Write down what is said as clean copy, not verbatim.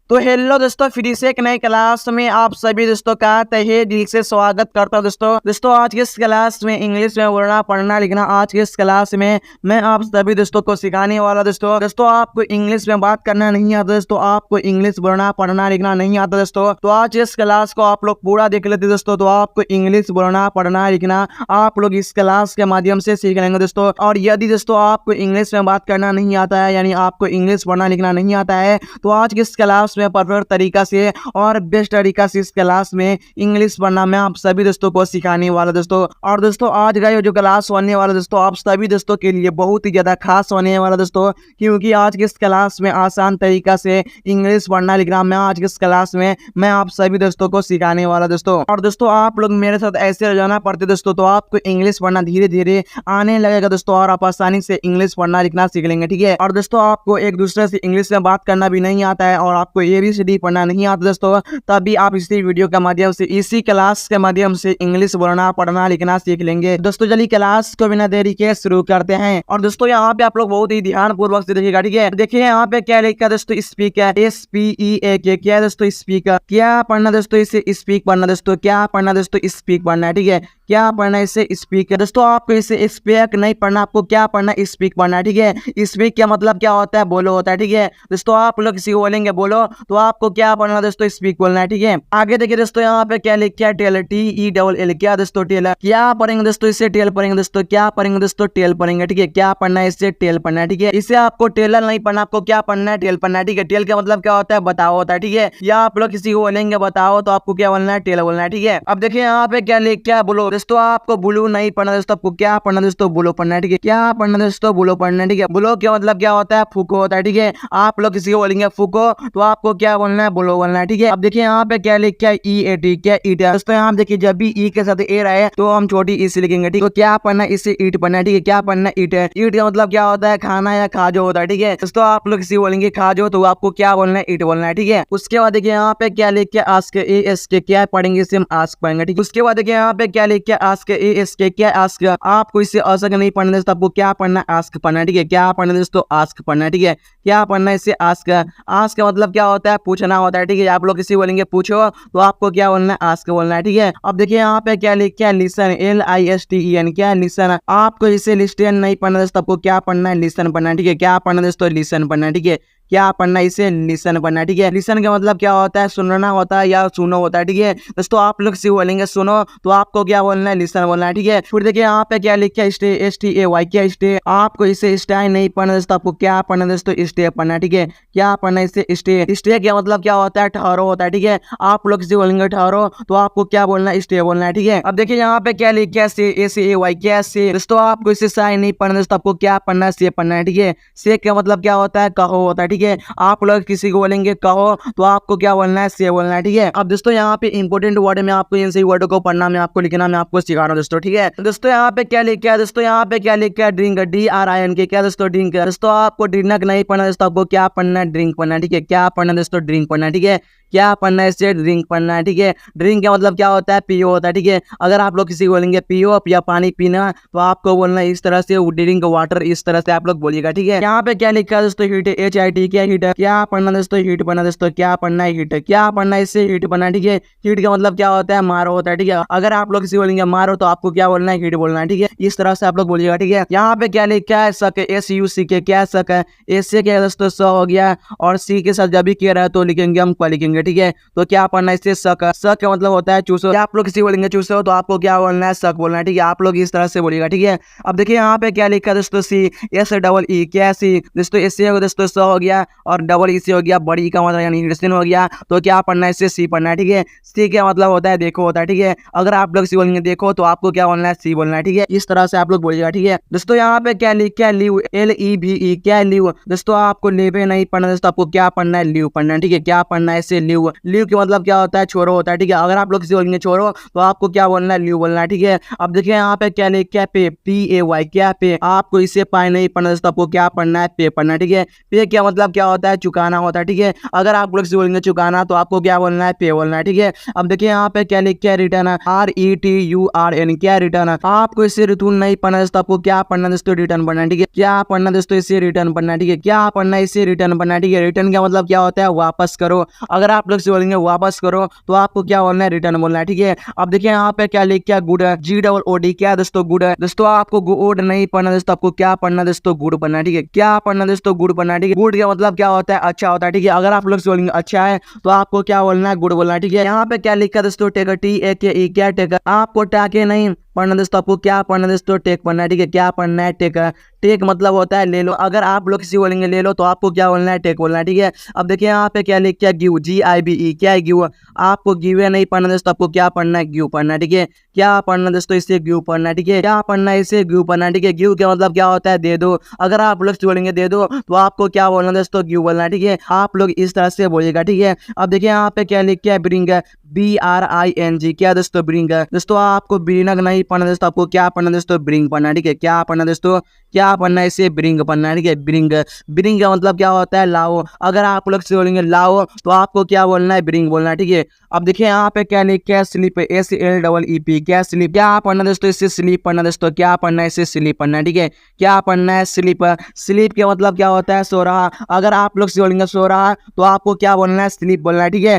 तो हेलो दोस्तों, फिर से एक नई क्लास में आप सभी दोस्तों का तहे दिल से स्वागत करता हूं। दोस्तों आज की इस क्लास में इंग्लिश में बोलना पढ़ना लिखना आज की इस क्लास में मैं आप सभी दोस्तों को सिखाने वाला। दोस्तों आपको इंग्लिश में बात करना नहीं आता, दोस्तों आपको इंग्लिश बोलना पढ़ना लिखना नहीं आता दोस्तों, तो आज इस क्लास को आप लोग पूरा देख लेते दोस्तों। तो आपको इंग्लिश बोलना पढ़ना लिखना आप लोग इस क्लास के माध्यम से सीख लेंगे दोस्तों। और यदि दोस्तों आपको इंग्लिश में बात करना नहीं आता है, यानी आपको इंग्लिश पढ़ना लिखना नहीं आता है, तो आज की इस क्लास में परफेक्ट तरीका से और बेस्ट तरीका से इस क्लास में इंग्लिश पढ़ना मैं आप सभी दोस्तों को सिखाने वाला दोस्तों। और दोस्तों आज का ये जो क्लास होने वाला दोस्तों आप सभी दोस्तों के लिए बहुत ही ज्यादा खास होने वाला दोस्तों, क्योंकि आज की इस क्लास में आसान तरीका से इंग्लिश पढ़ना लिखना मैं आज की इस क्लास में मैं आप सभी दोस्तों को सिखाने वाला दोस्तों। और दोस्तों आप लोग मेरे साथ ऐसे रोजाना पढ़ते दोस्तों, तो आपको इंग्लिश पढ़ना धीरे धीरे आने लगेगा दोस्तों, और आप आसानी से इंग्लिश पढ़ना लिखना सीख लेंगे, ठीक है। और दोस्तों आपको एक दूसरे से इंग्लिश में बात करना भी नहीं आता है और आपको ABCD पढ़ना नहीं आता दोस्तों, तभी आप इसी वीडियो के माध्यम से इसी क्लास के माध्यम से इंग्लिश बोलना पढ़ना लिखना सीख लेंगे दोस्तों। चलिए क्लास को बिना देरी के शुरू करते हैं। और दोस्तों यहाँ पे आप लोग बहुत ही ध्यान पूर्वक से देखिएगा, ठीक है। देखिए यहाँ पे क्या लिखा है दोस्तों, स्पीकर, SPEAK, क्या है दोस्तों स्पीकर, क्या पढ़ना दोस्तों इसे स्पीक पढ़ना दोस्तों, क्या पढ़ना दोस्तों स्पीक पढ़ना है, ठीक है। क्या पढ़ना है इसे स्पीक, दोस्तों आपको इसे स्पीक नहीं पढ़ना, आपको क्या पढ़ना है स्पीक पढ़ना है, ठीक है। स्पीक क्या मतलब क्या होता है, बोलो होता है, ठीक है। दोस्तों आप लोग किसी को बोलेंगे बोलो, तो आपको क्या पढ़ना दोस्तों स्पीक बोलना है, ठीक है। आगे देखिए दोस्तों यहाँ पे क्या लिखा है, टेल, TELL, क्या दोस्तों टेल, क्या पढ़ेंगे दोस्तों इसे टेल पढ़ेंगे दोस्तों, क्या पढ़ेंगे दोस्तों टेल पढ़ेंगे, ठीक है। क्या पढ़ना है इसे टेल पढ़ना है, ठीक है। इसे आपको टेलर नहीं पढ़ना, आपको क्या पढ़ना है टेल पढ़ना है, ठीक है। टेल का मतलब क्या होता है, बताओ होता है, ठीक है। या आप लोग किसी को बोलेंगे बताओ, तो आपको क्या बोलना है टेल बोलना है, ठीक है। अब देखिए यहाँ पे क्या लिखा है, बोलो, दोस्तों आपको ब्लू नहीं पढ़ना दोस्तों, आपको क्या पढ़ना दोस्तों ब्लू पढ़ना है, ठीक है। क्या पढ़ना दोस्तों ब्लू पढ़ना है, ठीक है। ब्लू क्या मतलब क्या होता है, फूको होता है, ठीक है। आप लोग किसी को बोलेंगे फूको, तो आपको क्या बोलना है ब्लू बोलना है, ठीक है। अब देखिए यहाँ पे क्या लिखा है, EAT, क्या ईट है दोस्तों। यहाँ देखिए जब भी ई के साथ ए रहा है तो हम छोटी ई से लिखेंगे, ठीक है। तो क्या पढ़ना है इसे ईट पढ़ना है, ठीक है। क्या पढ़ना है ईट है, ईट का मतलब क्या होता है, खाना या खाजो होता है, ठीक है। दोस्तों आप लोग किसी बोलेंगे खाजो, तो आपको क्या बोलना है ईट बोलना है, ठीक है। उसके बाद देखिए यहाँ पे क्या लिखा है, आस्क, ASK, क्या पढ़ेंगे इसे हम आस्क पढ़ेंगे, ठीक है। उसके बाद देखिए यहाँ पे क्या लिखा है, आस्क, ASK, क्या आस्क, आपको इसे आस्क नहीं पढ़ना दोस्तों, आपको क्या पढ़ना है आस्क पढ़ना है, ठीक है। क्या पढ़ना है दोस्तों आस्क पढ़ना है, ठीक है। क्या पढ़ना है इसे आस्क, आस्क का मतलब क्या होता है, पूछना होता है, ठीक है। आप लोग किसी बोलेंगे पूछो, तो आपको क्या बोलना है आस्क बोलना है, ठीक है। अब देखिए यहाँ पे क्या लिखा है, लिसन, LISTEN, क्या लिसन, आपको इसे लिस्टन नहीं पढ़ना दोस्तों, आपको क्या पढ़ना है लिसन पढ़ना है, ठीक है। क्या पढ़ना दोस्तों लिसन पढ़ना है, ठीक है। क्या पढ़ना है इसे लिसन पढ़ना है, ठीक है। लिसन का मतलब क्या होता है, सुनना होता है या सुनो होता है, ठीक है। दोस्तों आप लोग से बोलेंगे सुनो, तो आपको क्या बोलना है लिसन बोलना है, ठीक है। फिर देखिए यहाँ पे क्या लिखा है, स्टे, STAY, क्या स्टे, आपको इसे स्टे नहीं पढ़ना दोस्तों, आपको क्या पढ़ना दोस्तों स्टे पढ़ना है, ठीक है। क्या पढ़ना है इसे स्टे, स्टे का मतलब क्या होता है, ठहरो होता है, ठीक है। आप लोग से बोलेंगे ठहरो, तो आपको क्या बोलना है स्टे बोलना है, ठीक है। अब देखिए यहाँ पे क्या लिखा है, SAY, क्या से, दोस्तों आपको इसे साय नहीं पढ़ना दोस्तों, आपको क्या पढ़ना है से पढ़ना है, ठीक है। से का मतलब क्या होता है, कहो होता है, ठीक है। आप लोग किसी को बोलेंगे कहो, तो आपको क्या बोलना है से बोलना है, ठीक है। अब दोस्तों यहाँ पे इंपोर्टेंट वर्ड में आपको इन सही वर्ड को पढ़ना मैं आपको लिखना मैं आपको सिखा रहा हूँ दोस्तों, ठीक है। दोस्तों यहाँ पे क्या लिखा है, दोस्तों यहाँ पे क्या लिखा है, ड्रिंक, DRINK, क्या दोस्तों ड्रिंक, दोस्तों आपको ड्रिंक नहीं पढ़ना दोस्तों, आपको क्या पढ़ना है ड्रिंक पढ़ना है, ठीक है। क्या पढ़ना दोस्तों ड्रिंक पढ़ना है, ठीक है। क्या पढ़ना है इसे ड्रिंक पढ़ना है, ठीक है। ड्रिंक का मतलब क्या होता है, पियो होता है, ठीक है। अगर आप लोग किसी को बोलेंगे पियो या पानी पीना, तो आपको बोलना है इस तरह से ड्रिंक वाटर, इस तरह से आप लोग बोलिएगा, ठीक है। यहाँ पे क्या लिखा है दोस्तों, हीट, HIT, क्या हीट है, क्या पढ़ना दोस्तों हीट पढ़ना दोस्तों, क्या पढ़ना है हीट, क्या पढ़ना है इससे हीट पढ़ना है, ठीक है। हीट का मतलब क्या होता है, मारो होता है, ठीक है। अगर आप लोग किसी को बोलेंगे मारो, तो आपको क्या बोलना है हीट बोलना है, ठीक है। इस तरह से आप लोग बोलिएगा, ठीक है। यहाँ पे क्या लिखा है, सक, SUCK, क्या सक है, एस से क्या दोस्तों स हो गया, और सी के साथ जब भी कह रहा है तो लिखेंगे हम क लिखेंगे, ठीक है। तो क्या पढ़ना है इससे सक, सक का मतलब होता है चूसो, आप लोग किसी बोलेंगे चूसो, तो आपको क्या बोलना है सक बोलना है, ठीक है। आप लोग इस तरह से बोलिएगा, ठीक है। अब देखिए यहाँ पे क्या लिखा है दोस्तों, CSEE, क्या सी, दोस्तों एस से दोस्तों स हो गया, और डबल ई से हो गया, बड़ी का मतलब यानी इंग्लिश हो गया, तो क्या पढ़ना है इससे सी पढ़ना है, ठीक है। सी का मतलब होता है देखो होता है, ठीक है। अगर आप लोग सी बोलेंगे देखो, तो आपको क्या बोलना है सी बोलना है, ठीक है। इस तरह से आप लोग बोलिएगा, ठीक है। दोस्तों यहाँ पे क्या लिखा है, लीव, LEVE, क्या लीव, दोस्तों आपको लेवे नहीं पढ़ना दोस्तों, आपको क्या पढ़ना है लीव पढ़ना है, ठीक है। क्या पढ़ना है इसे लीव। लीव के मतलब क्या होता है, छोड़ो होता है, ठीक है। अगर आप लोग किसी बोलेंगे छोड़ो तो आपको क्या बोलना है, लीव बोलना है, ठीक है। अब देखिए यहाँ पे क्या लिखा है, पे, PAY, क्या पे। आपको इसे पाए नहीं पढ़ना दोस्तों, आपको क्या पढ़ना है, पे पढ़ना है, ठीक है। पे क्या मतलब क्या होता है, चुकाना होता है, ठीक है। अगर आप लोग किसी बोलेंगे चुकाना तो आपको क्या बोलना है, पे बोलना है, ठीक है। अब देखिए यहाँ पे क्या लिखा है, रिटर्न, RETURN, क्या रिटर्न। आपको इसे रिटर्न नहीं पढ़ना दोस्तों, आपको क्या पढ़ना दोस्तों, रिटर्न पढ़ना है, ठीक है। क्या पढ़ना दोस्तों, इसे रिटर्न पढ़ना है, ठीक है। क्या पढ़ना है, इसे रिटर्न पढ़ना है, ठीक है। रिटर्न का मतलब क्या होता है, वापस करो। अगर आप लोग से बोलेंगे वापस करो तो आपको क्या बोलना है, रिटर्न बोलना है, ठीक है। अब देखिए यहाँ पे क्या लिखा है, गुड, GOOD, क्या दोस्तों, गुड है दोस्तों। आपको गुड नहीं पढ़ना दोस्तों, आपको क्या पढ़ना दोस्तों, गुड पढ़ना है, ठीक है। क्या पढ़ना दोस्तों, गुड पढ़ना है, ठीक है। गुड का मतलब क्या होता है, अच्छा होता है, ठीक है। अगर आप लोग से बोलेंगे अच्छा है तो आपको क्या बोलना है, गुड बोलना है, ठीक है। यहाँ पे क्या लिखा है दोस्तों, टेक, TAKE, क्या टेक। आपको टाके नहीं पढ़ना दोस्तों, आपको क्या पढ़ना दोस्तों, टेक पढ़ना है, ठीक है। क्या पढ़ना है, टेक। टेक मतलब होता है ले लो। अगर आप लोग किसी बोलेंगे ले लो तो आपको क्या बोलना है, टेक बोलना है, ठीक है। अब देखिए यहाँ पे क्या लिखा है, गिव, GIVE, क्या है, गिव। आपको गिवे नहीं पढ़ना दोस्तों, आपको क्या पढ़ना है, गिव पढ़ना है, ठीक है। क्या पढ़ना दोस्तों, इसे गिव पढ़ना है, ठीक है। क्या पढ़ना है, इसे गिव पढ़ना है, ठीक है। गिव का मतलब क्या होता है, दे दो। अगर आप लोग बोलेंगे दे दो तो आपको क्या बोलना दोस्तों, गिव बोलना है, ठीक है। आप लोग इस तरह से बोलिएगा, ठीक है। अब देखिए यहाँ पे क्या लिखा है, ब्रिंग, BRING, क्या दोस्तों, ब्रिंग। दोस्तों आपको ब्रिंग नहीं पढ़ना दोस्तों, आपको क्या पढ़ना दोस्तों, ब्रिंग पढ़ना है, ठीक है। क्या पढ़ना दोस्तों, क्या पढ़ना है, इसे ब्रिंग पढ़ना है, ठीक है। ब्रिंग, ब्रिंग का मतलब क्या होता है, लाओ। अगर आप लोग से बोलेंगे लाओ तो आपको क्या बोलना है, ब्रिंग बोलना है, ठीक है। अब देखिए यहाँ पे क्या लिखा है, स्लीप, SLEEP, क्या स्लीप। क्या पढ़ना दोस्तों, इसे स्लीप पढ़ना दोस्तों, क्या पढ़ना है, इसे स्लीप पढ़ना है, ठीक है। क्या पढ़ना है, स्लीप। स्लीप का मतलब क्या होता है, सो रहा। अगर आप लोग से बोलेंगे सो रहा तो आपको क्या बोलना है, स्लीप बोलना है, ठीक है।